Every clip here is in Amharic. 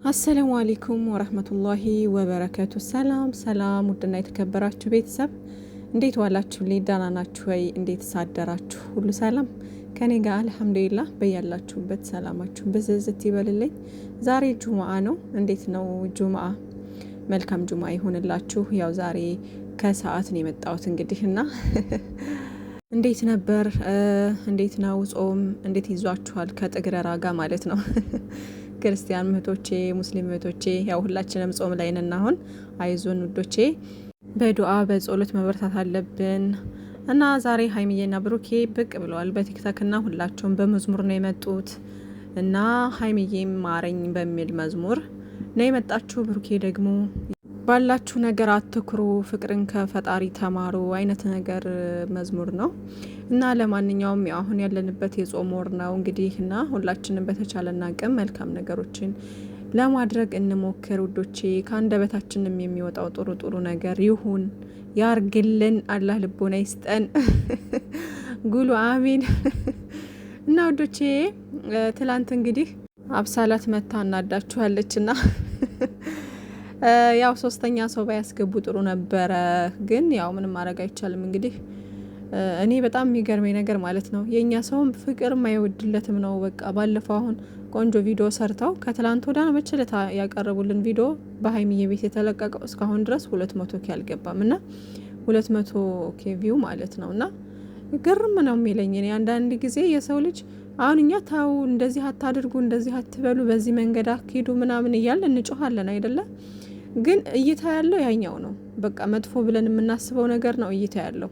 አሰላሙ አለይኩም ወራህመቱላሂ ወበረካቱ። ሰላም ውድና የተከበራችሁ ቤተሰብ እንዴት ዋላችሁ? ደህና ናችሁ ወይ? እንዴት ሳደራችሁ? ሁሉ ሰላም ከኔ ጋር አልሐምዱሊላህ። በያላችሁበት ሰላማችሁ ብዝዝት ይበልልኝ። ዛሬ ጁምአ ነው። እንዴት ነው ጁምአ? መልካም ጁምአ ይሁንላችሁ። ያው ዛሬ ከሰዓት ነው የመጣሁት እንግዲህና እንዴት ነበር? እንዴት ነው ጾም? እንዴት ይዟችኋል? ከጥግረራ ጋር ማለት ነው ክርስቲያን እህቶቼ ሙስሊም እህቶቼ ያው ሁላችንም ጾም ላይ ነን። አሁን አይዞን ውዶቼ፣ በዱዓ በጸሎት መበርታት አለብን እና ዛሬ ሀይሚዬና ብሩኬ ብቅ ብለዋል በቲክቶክ እና ሁላቸውም በመዝሙር ነው የመጡት እና ሀይሚዬም ማረኝ በሚል መዝሙር ነው የመጣችሁ። ብሩኬ ደግሞ ባላችሁ ነገር አትኩሩ፣ ፍቅርን ከፈጣሪ ተማሩ አይነት ነገር መዝሙር ነው እና ለማንኛውም አሁን ያለንበት የጾም ወር ነው እንግዲህ እና ሁላችንም በተቻለና አቅም መልካም ነገሮችን ለማድረግ እንሞክር ውዶቼ። ከአንደበታችንም የሚወጣው ጥሩ ጥሩ ነገር ይሁን ያርግልን፣ አላህ ልቦና ይስጠን ጉሉ አሚን። እና ውዶቼ ትላንት እንግዲህ አብሳላት መታ እናዳችኋለች እና ያው ሶስተኛ ሰው ባያስገቡ ጥሩ ነበረ፣ ግን ያው ምንም ማድረግ አይቻልም። እንግዲህ እኔ በጣም የሚገርመኝ ነገር ማለት ነው የእኛ ሰውም ፍቅር የማይወድለትም ነው። በቃ ባለፈው አሁን ቆንጆ ቪዲዮ ሰርተው ከትላንት ወዳ መቸለታ ያቀረቡልን ቪዲዮ በሀይሚዬ ቤት የተለቀቀው እስካሁን ድረስ 200 ኬ አልገባም እና 200 ኬ ቪው ማለት ነው። እና ግርም ነው የሚለኝ እኔ አንዳንድ ጊዜ የሰው ልጅ አሁን እኛ ታው እንደዚህ አታድርጉ እንደዚህ አትበሉ በዚህ መንገድ አትሄዱ ምናምን እያለ እንጮሃለን አይደለ? ግን እይታ ያለው ያኛው ነው። በቃ መጥፎ ብለን የምናስበው ነገር ነው እይታ ያለው።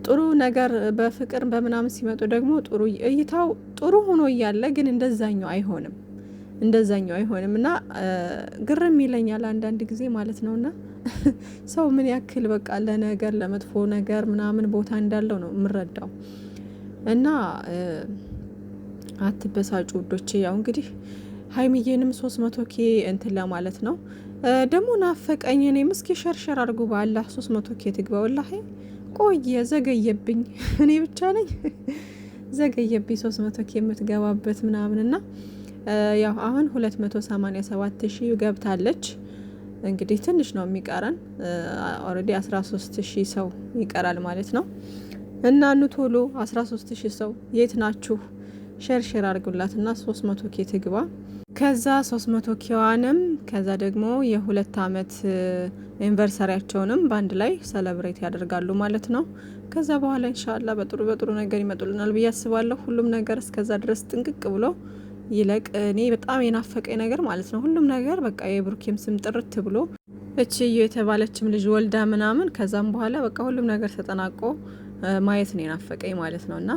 ጥሩ ነገር በፍቅር በምናምን ሲመጡ ደግሞ ጥሩ እይታው ጥሩ ሆኖ እያለ ግን እንደዛኛው አይሆንም እና ግርም ይለኛል አንዳንድ ጊዜ ማለት ነውና ሰው ምን ያክል በቃ ለነገር ለመጥፎ ነገር ምናምን ቦታ እንዳለው ነው የምረዳው። እና አትበሳጩ ውዶቼ። ያው እንግዲህ ሀይሚዬንም 300 ኬ እንትን ለማለት ነው ደግሞ ናፈቀኝ። እኔም እስኪ ሸርሸር አድርጉ በአላህ 300 ኬ ትግባ። ወላሂ ቆየ ዘገየብኝ፣ እኔ ብቻ ነኝ ዘገየብኝ 300 ኬ የምትገባበት ምናምን እና ያው አሁን 287 ሺህ ገብታለች። እንግዲህ ትንሽ ነው የሚቀረን፣ ኦልሬዲ 13 ሺህ ሰው ይቀራል ማለት ነው። እና ኑ ቶሎ 13 ሺህ ሰው የት ናችሁ? ሸርሸር አድርጉላት እና 300 ኬ ትግባ። ከዛ 300 ኬዋንም ከዛ ደግሞ የ2 አመት ዩኒቨርሰሪያቸውንም በአንድ ላይ ሰለብሬት ያደርጋሉ ማለት ነው። ከዛ በኋላ ኢንሻአላህ በጥሩ ነገር ይመጡልናል ብዬ አስባለሁ። ሁሉም ነገር እስከዛ ድረስ ጥንቅቅ ብሎ ይለቅ። እኔ በጣም የናፈቀኝ ነገር ማለት ነው ሁሉም ነገር በቃ የብሩኬም ስም ጥርት ብሎ እቺዬ የተባለችም ልጅ ወልዳ ምናምን ከዛም በኋላ በቃ ሁሉም ነገር ተጠናቆ ማየት ነው የናፈቀኝ ማለት ነው። እና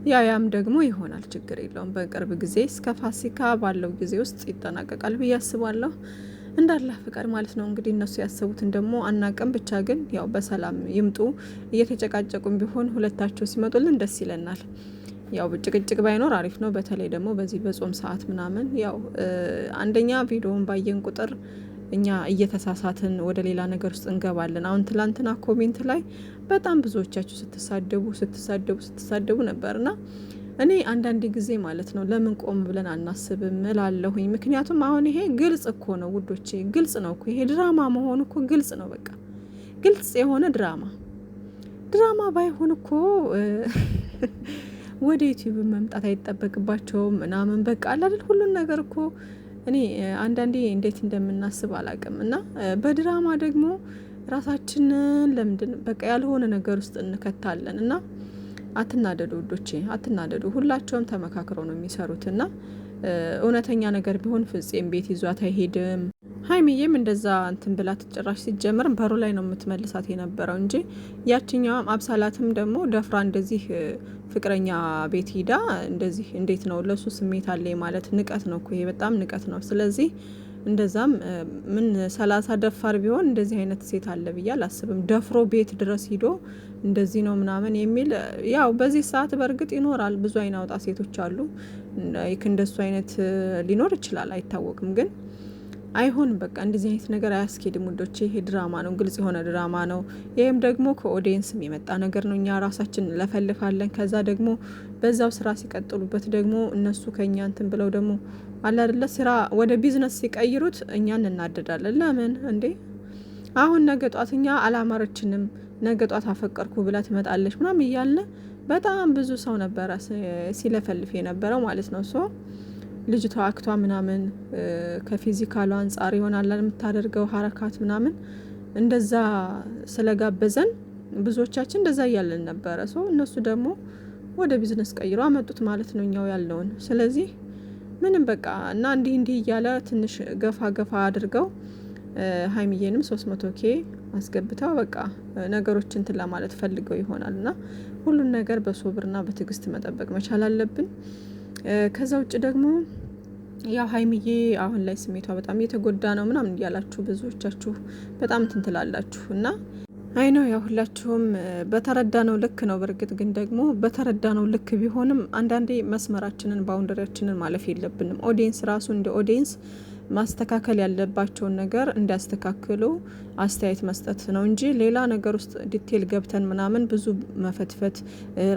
ያም ደግሞ ይሆናል፣ ችግር የለውም። በቅርብ ጊዜ እስከ ፋሲካ ባለው ጊዜ ውስጥ ይጠናቀቃል ብዬ አስባለሁ፣ እንዳላህ ፍቃድ ማለት ነው። እንግዲህ እነሱ ያሰቡትን ደግሞ አናቅም፣ ብቻ ግን ያው በሰላም ይምጡ። እየተጨቃጨቁም ቢሆን ሁለታቸው ሲመጡልን ደስ ይለናል። ያው ጭቅጭቅ ባይኖር አሪፍ ነው። በተለይ ደግሞ በዚህ በጾም ሰዓት ምናምን ያው አንደኛ ቪዲዮውን ባየን ቁጥር እኛ እየተሳሳትን ወደ ሌላ ነገር ውስጥ እንገባለን። አሁን ትላንትና ኮሜንት ላይ በጣም ብዙዎቻችሁ ስትሳደቡ ነበርና እኔ አንዳንድ ጊዜ ማለት ነው ለምን ቆም ብለን አናስብም እላለሁኝ። ምክንያቱም አሁን ይሄ ግልጽ እኮ ነው ውዶቼ፣ ግልጽ ነው እኮ ይሄ ድራማ መሆኑ እኮ ግልጽ ነው። በቃ ግልጽ የሆነ ድራማ ባይሆን እኮ ወደ ዩቲዩብ መምጣት አይጠበቅባቸውም ምናምን በቃ አይደል ሁሉን ነገር እኮ እኔ አንዳንዴ እንዴት እንደምናስብ አላቅም። እና በድራማ ደግሞ ራሳችንን ለምንድን በቃ ያልሆነ ነገር ውስጥ እንከታለን። እና አትናደዱ ውዶቼ፣ አትናደዱ። ሁላቸውም ተመካክረው ነው የሚሰሩት። እና እውነተኛ ነገር ቢሆን ፍጼም ቤት ይዟት አይሄድም። ሀይሚዬም እንደዛ እንትን ብላ ትጨራሽ ሲጀመር በሩ ላይ ነው የምትመልሳት የነበረው እንጂ ያችኛዋም አብሳላትም ደግሞ ደፍራ እንደዚህ ፍቅረኛ ቤት ሂዳ እንደዚህ እንዴት ነው ለሱ ስሜት አለ ማለት ንቀት ነው እኮ ይሄ፣ በጣም ንቀት ነው። ስለዚህ እንደዛም ምን 30 ደፋር ቢሆን እንደዚህ አይነት ሴት አለ ብዬ አላስብም። ደፍሮ ቤት ድረስ ሂዶ እንደዚህ ነው ምናምን የሚል ያው በዚህ ሰዓት በእርግጥ ይኖራል፣ ብዙ አይናውጣ ሴቶች አሉ። እንደሱ አይነት ሊኖር ይችላል አይታወቅም፣ ግን አይሆንም። በቃ እንደዚህ አይነት ነገር አያስኬድም ውዶቼ። ይሄ ድራማ ነው፣ ግልጽ የሆነ ድራማ ነው። ይሄም ደግሞ ከኦዲየንስም የመጣ ነገር ነው። እኛ ራሳችን ለፈልፋለን፣ ከዛ ደግሞ በዛው ስራ ሲቀጥሉበት ደግሞ እነሱ ከኛ እንትን ብለው ደግሞ አለ አይደለ ስራ ወደ ቢዝነስ ሲቀይሩት እኛ እናደዳለን። ለምን እንዴ? አሁን ነገ ጧት እኛ አላማረችንም፣ ነገ ጧት አፈቀርኩ ብላ ትመጣለች ምናምን እያለ በጣም ብዙ ሰው ነበረ ሲለፈልፍ የነበረው ማለት ነው። ሶ ልጅቷ አክቷ ምናምን ከፊዚካሉ አንጻር ይሆናል የምታደርገው ሀረካት ምናምን እንደዛ ስለጋበዘን ብዙዎቻችን እንደዛ እያለን ነበረ። ሶ እነሱ ደግሞ ወደ ቢዝነስ ቀይሮ አመጡት ማለት ነው እኛው ያለውን። ስለዚህ ምንም በቃ እና እንዲህ እያለ ትንሽ ገፋ አድርገው ሀይሚዬንም 300K አስገብተው በቃ ነገሮችን እንትን ለማለት ፈልገው ይሆናል። እና ሁሉን ነገር በሶብርና በትዕግስት መጠበቅ መቻል አለብን። ከዛ ውጭ ደግሞ ያው ሀይሚዬ አሁን ላይ ስሜቷ በጣም እየተጎዳ ነው ምናምን እያላችሁ ብዙዎቻችሁ በጣም እንትን ትላላችሁ እና አይ ነው ያው ሁላችሁም በተረዳነው ልክ ነው። በእርግጥ ግን ደግሞ በተረዳነው ልክ ቢሆንም አንዳንዴ መስመራችንን ባውንደሪያችንን ማለፍ የለብንም። ኦዲየንስ ራሱ እንደ ኦዲየንስ ማስተካከል ያለባቸውን ነገር እንዲያስተካክሉ አስተያየት መስጠት ነው እንጂ ሌላ ነገር ውስጥ ዲቴል ገብተን ምናምን ብዙ መፈትፈት፣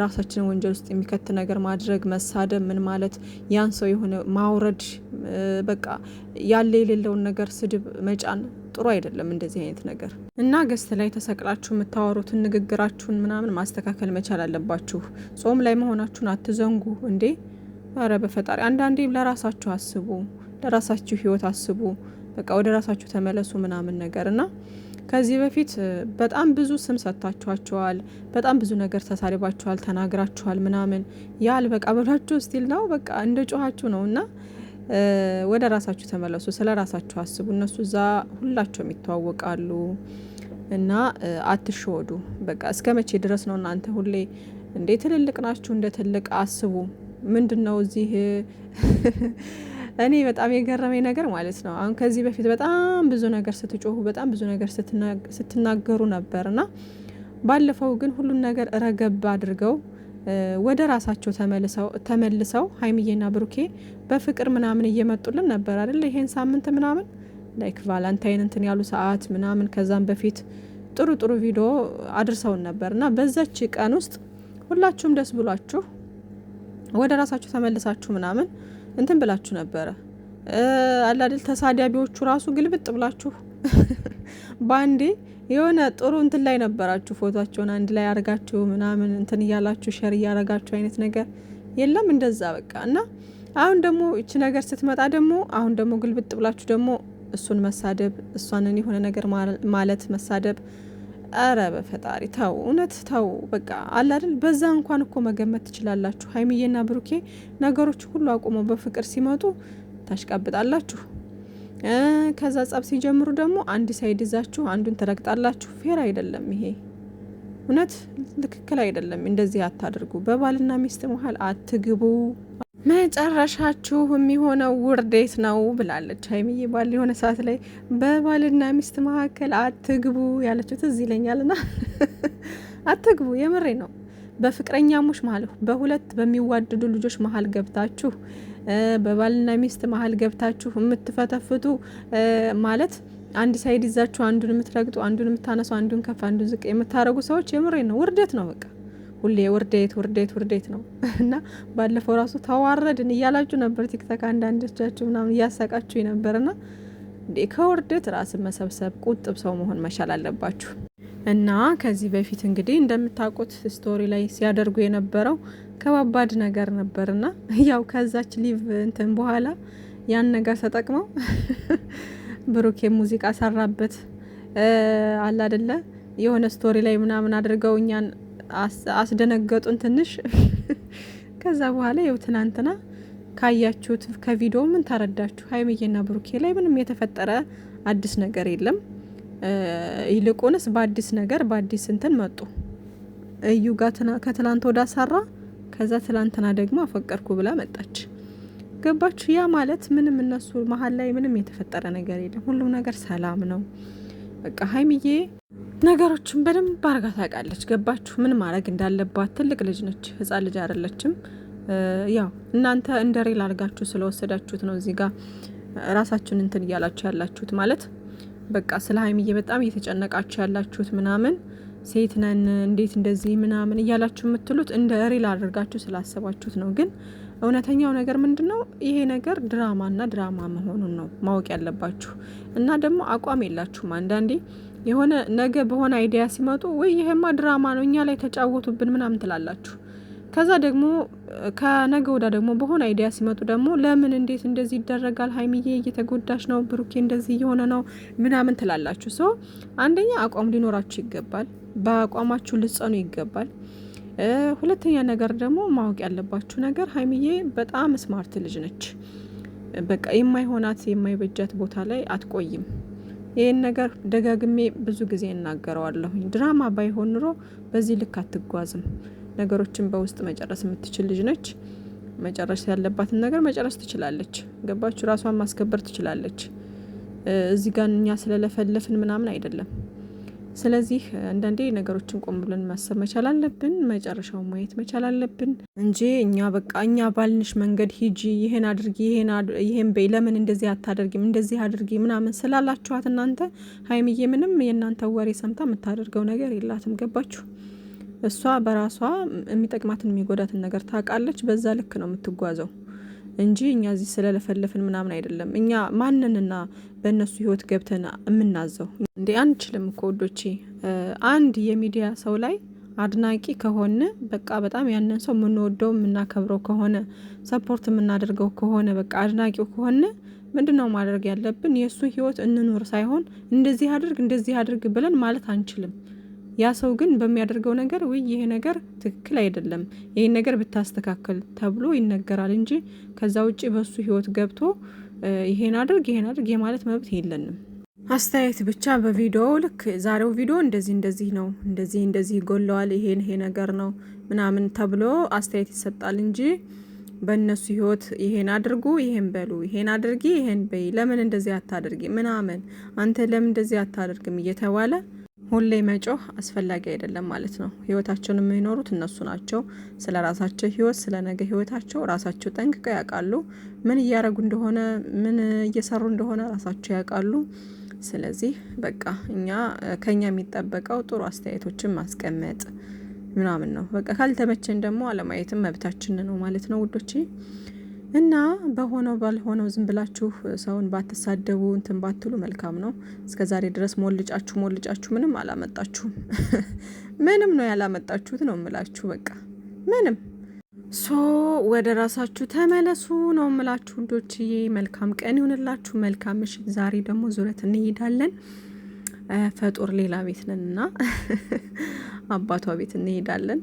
ራሳችንን ወንጀል ውስጥ የሚከት ነገር ማድረግ፣ መሳደብ፣ ምን ማለት ያን ሰው የሆነ ማውረድ፣ በቃ ያለ የሌለውን ነገር ስድብ መጫን ጥሩ አይደለም። እንደዚህ አይነት ነገር እና ገስት ላይ ተሰቅላችሁ የምታወሩትን ንግግራችሁን ምናምን ማስተካከል መቻል አለባችሁ። ጾም ላይ መሆናችሁን አትዘንጉ እንዴ! ኧረ በፈጣሪ አንዳንዴ ለራሳችሁ አስቡ፣ ለራሳችሁ ህይወት አስቡ። በቃ ወደ ራሳችሁ ተመለሱ ምናምን ነገር እና ከዚህ በፊት በጣም ብዙ ስም ሰጥታችኋቸዋል፣ በጣም ብዙ ነገር ተሳሪባችኋል፣ ተናግራችኋል ምናምን ያል በቃ ብላችሁ ስቲል ነው በቃ እንደ ጮኋችሁ ነው እና ወደ ራሳችሁ ተመለሱ፣ ስለ ራሳችሁ አስቡ። እነሱ እዛ ሁላቸውም ይተዋወቃሉ እና አትሸወዱ። በቃ እስከ መቼ ድረስ ነው እናንተ ሁሌ እንዴ ትልልቅ ናችሁ፣ እንደ ትልቅ አስቡ። ምንድነው እዚህ እኔ በጣም የገረመኝ ነገር ማለት ነው አሁን ከዚህ በፊት በጣም ብዙ ነገር ስትጮሁ፣ በጣም ብዙ ነገር ስትናገሩ ነበርና ባለፈው ግን ሁሉን ነገር ረገብ አድርገው ወደ ራሳቸው ተመልሰው ሀይሚዬና ብሩኬ በፍቅር ምናምን እየመጡልን ነበር አይደል? ይሄን ሳምንት ምናምን ላይክ ቫላንታይን እንትን ያሉ ሰዓት ምናምን ከዛም በፊት ጥሩ ቪዲዮ አድርሰውን ነበርና በዛች ቀን ውስጥ ሁላችሁም ደስ ብሏችሁ ወደ ራሳችሁ ተመልሳችሁ ምናምን እንትን ብላችሁ ነበረ አላደል። ተሳዳቢዎቹ ራሱ ግልብጥ ብላችሁ ባንዴ የሆነ ጥሩ እንትን ላይ ነበራችሁ። ፎቶአቸውን አንድ ላይ አርጋችሁ ምናምን እንትን እያላችሁ ሼር እያረጋችሁ አይነት ነገር የለም እንደዛ በቃ። እና አሁን ደግሞ እቺ ነገር ስትመጣ ደግሞ አሁን ደግሞ ግልብጥ ብላችሁ ደግሞ እሱን መሳደብ፣ እሷንን የሆነ ነገር ማለት መሳደብ። አረ በፈጣሪ ተው፣ እውነት ተው በቃ አላደል። በዛ እንኳን እኮ መገመት ትችላላችሁ። ሀይሚዬና ብሩኬ ነገሮች ሁሉ አቁመው በፍቅር ሲመጡ ታሽቃብጣላችሁ። ከዛ ጸብ ሲጀምሩ ደግሞ አንድ ሳይድ ይዛችሁ አንዱን ትረግጣላችሁ። ፌር አይደለም ይሄ፣ እውነት ትክክል አይደለም። እንደዚህ አታድርጉ። በባልና ሚስት መሀል አትግቡ። መጨረሻችሁ የሚሆነው ውርዴት ነው ብላለች ሀይሚዬ ባል የሆነ ሰዓት ላይ በባልና ሚስት መካከል አትግቡ ያለችው ትዝ ይለኛልና አትግቡ። የምሬ ነው። በፍቅረኛሞች መሀል በሁለት በሚዋደዱ ልጆች መሀል ገብታችሁ በባልና ሚስት መሀል ገብታችሁ የምትፈተፍቱ ማለት አንድ ሳይድ ይዛችሁ አንዱን የምትረግጡ፣ አንዱን የምታነሱ፣ አንዱን ከፍ አንዱን ዝቅ የምታረጉ ሰዎች የምሬ ነው ውርደት ነው። በቃ ሁሌ ውርደት ነው። እና ባለፈው ራሱ ተዋረድን እያላችሁ ነበር ቲክቶክ አንዳንዶቻችሁ ምናምን እያሳቃችሁ ነበርና ከውርደት ራስን መሰብሰብ ቁጥብ ሰው መሆን መቻል አለባችሁ። እና ከዚህ በፊት እንግዲህ እንደምታውቁት ስቶሪ ላይ ሲያደርጉ የነበረው ከባባድ ነገር ነበርና ያው ከዛች ሊቭ እንትን በኋላ ያን ነገር ተጠቅመው ብሩኬ ሙዚቃ ሰራበት አለ አይደለ የሆነ ስቶሪ ላይ ምናምን አድርገው እኛን አስደነገጡን ትንሽ። ከዛ በኋላ ያው ትናንትና ካያችሁት ከቪዲዮ ምን ተረዳችሁ? ሀይሚዬና ብሩኬ ላይ ምንም የተፈጠረ አዲስ ነገር የለም። ይልቁንስ በአዲስ ነገር በአዲስ እንትን መጡ። እዩ ጋር ከትላንት ወዳ ሰራ፣ ከዛ ትላንትና ደግሞ አፈቀርኩ ብላ መጣች። ገባችሁ? ያ ማለት ምንም እነሱ መሀል ላይ ምንም የተፈጠረ ነገር የለም። ሁሉም ነገር ሰላም ነው። በቃ ሀይሚዬ ነገሮችን በደንብ አርጋ ታውቃለች። ገባችሁ? ምን ማድረግ እንዳለባት ትልቅ ልጅ ነች፣ ህጻን ልጅ አይደለችም። ያው እናንተ እንደ ሬል አርጋችሁ ስለወሰዳችሁት ነው እዚህ ጋር ራሳችሁን እንትን እያላችሁ ያላችሁት ማለት በቃ ስለ ሀይሚዬ በጣም እየተጨነቃችሁ ያላችሁት ምናምን ሴት ነን እንዴት እንደዚህ ምናምን እያላችሁ የምትሉት እንደ ሪል አድርጋችሁ ስላሰባችሁት ነው። ግን እውነተኛው ነገር ምንድነው? ይሄ ነገር ድራማና ድራማ መሆኑን ነው ማወቅ ያለባችሁ። እና ደግሞ አቋም የላችሁም። አንዳንዴ የሆነ ነገ በሆነ አይዲያ ሲመጡ ወይ ይሄማ ድራማ ነው እኛ ላይ ተጫወቱብን ምናምን ትላላችሁ። ከዛ ደግሞ ከነገ ወዳ ደግሞ በሆነ አይዲያ ሲመጡ ደግሞ ለምን እንዴት እንደዚህ ይደረጋል? ሀይሚዬ እየተጎዳች ነው፣ ብሩኬ እንደዚህ እየሆነ ነው ምናምን ትላላችሁ። ሰው አንደኛ አቋም ሊኖራችሁ ይገባል። በአቋማችሁ ልጸኑ ይገባል። ሁለተኛ ነገር ደግሞ ማወቅ ያለባችሁ ነገር ሀይሚዬ በጣም ስማርት ልጅ ነች። በቃ የማይሆናት የማይበጃት ቦታ ላይ አትቆይም። ይህን ነገር ደጋግሜ ብዙ ጊዜ እናገረዋለሁኝ። ድራማ ባይሆን ኑሮ በዚህ ልክ አትጓዝም። ነገሮችን በውስጥ መጨረስ የምትችል ልጅ ነች። መጨረስ ያለባትን ነገር መጨረስ ትችላለች። ገባችሁ? ራሷን ማስከበር ትችላለች። እዚህ ጋር እኛ ስለለፈለፍን ምናምን አይደለም። ስለዚህ አንዳንዴ ነገሮችን ቆም ብለን ማሰብ መቻል አለብን። መጨረሻውን ማየት መቻል አለብን እንጂ እኛ በቃ እኛ ባልንሽ መንገድ ሂጂ፣ ይሄን አድርጊ፣ ይሄን በይ፣ ለምን እንደዚህ አታደርጊም፣ እንደዚህ አድርጊ ምናምን ስላላችኋት እናንተ ሀይሚዬ ምንም የእናንተ ወሬ ሰምታ የምታደርገው ነገር የላትም። ገባችሁ? እሷ በራሷ የሚጠቅማትን የሚጎዳትን ነገር ታውቃለች። በዛ ልክ ነው የምትጓዘው እንጂ እኛ እዚህ ስለለፈለፍን ምናምን አይደለም። እኛ ማንንና በእነሱ ህይወት ገብተን የምናዘው እንዴ? አንችልም እኮ ወዶቼ። አንድ የሚዲያ ሰው ላይ አድናቂ ከሆነ በቃ በጣም ያንን ሰው የምንወደው የምናከብረው ከሆነ ሰፖርት የምናደርገው ከሆነ በቃ አድናቂው ከሆነ ምንድነው ማድረግ ያለብን? የእሱ ህይወት እንኑር ሳይሆን እንደዚህ አድርግ ብለን ማለት አንችልም። ያ ሰው ግን በሚያደርገው ነገር ወይ ይሄ ነገር ትክክል አይደለም፣ ይሄን ነገር ብታስተካከል ተብሎ ይነገራል እንጂ ከዛ ውጪ በሱ ህይወት ገብቶ ይሄን አድርግ የማለት መብት የለንም። አስተያየት ብቻ በቪዲዮ ልክ ዛሬው ቪዲዮ እንደዚህ ነው፣ እንደዚህ ጎለዋል፣ ይሄ ነገር ነው ምናምን ተብሎ አስተያየት ይሰጣል እንጂ በእነሱ ህይወት ይሄን አድርጉ፣ ይሄን በሉ፣ ይሄን አድርጊ፣ ይሄን በይ፣ ለምን እንደዚህ አታደርጊ ምናምን፣ አንተ ለምን እንደዚህ አታደርግም እየተባለ ሁሌ መጮህ አስፈላጊ አይደለም ማለት ነው። ህይወታቸውን የሚኖሩት እነሱ ናቸው። ስለ ራሳቸው ህይወት፣ ስለ ነገ ህይወታቸው ራሳቸው ጠንቅቀው ያውቃሉ። ምን እያደረጉ እንደሆነ፣ ምን እየሰሩ እንደሆነ ራሳቸው ያውቃሉ። ስለዚህ በቃ ከኛ የሚጠበቀው ጥሩ አስተያየቶችን ማስቀመጥ ምናምን ነው። በቃ ካልተመቸን ደግሞ አለማየትም መብታችን ነው ማለት ነው ውዶቼ። እና በሆነው ባልሆነው ዝም ብላችሁ ሰውን ባትሳደቡ እንትን ባትሉ መልካም ነው። እስከ ዛሬ ድረስ ሞልጫችሁ ምንም አላመጣችሁም። ምንም ነው ያላመጣችሁት ነው እምላችሁ። በቃ ምንም ወደ ራሳችሁ ተመለሱ ነው እምላችሁ ውዶችዬ። መልካም ቀን ይሁንላችሁ። መልካም ምሽት። ዛሬ ደግሞ ዙረት እንሄዳለን። ፈጡር ሌላ ቤት ነንና አባቷ ቤት እንሄዳለን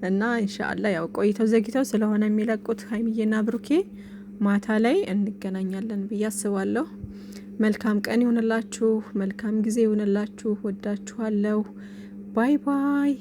እና ኢንሻአላህ ያው ቆይተው ዘግይተው ስለሆነ የሚለቁት ሀይሚዬና ብሩኬ ማታ ላይ እንገናኛለን ብዬ አስባለሁ። መልካም ቀን ይሁንላችሁ። መልካም ጊዜ ይሁንላችሁ። ወዳችኋለሁ። ባይ ባይ።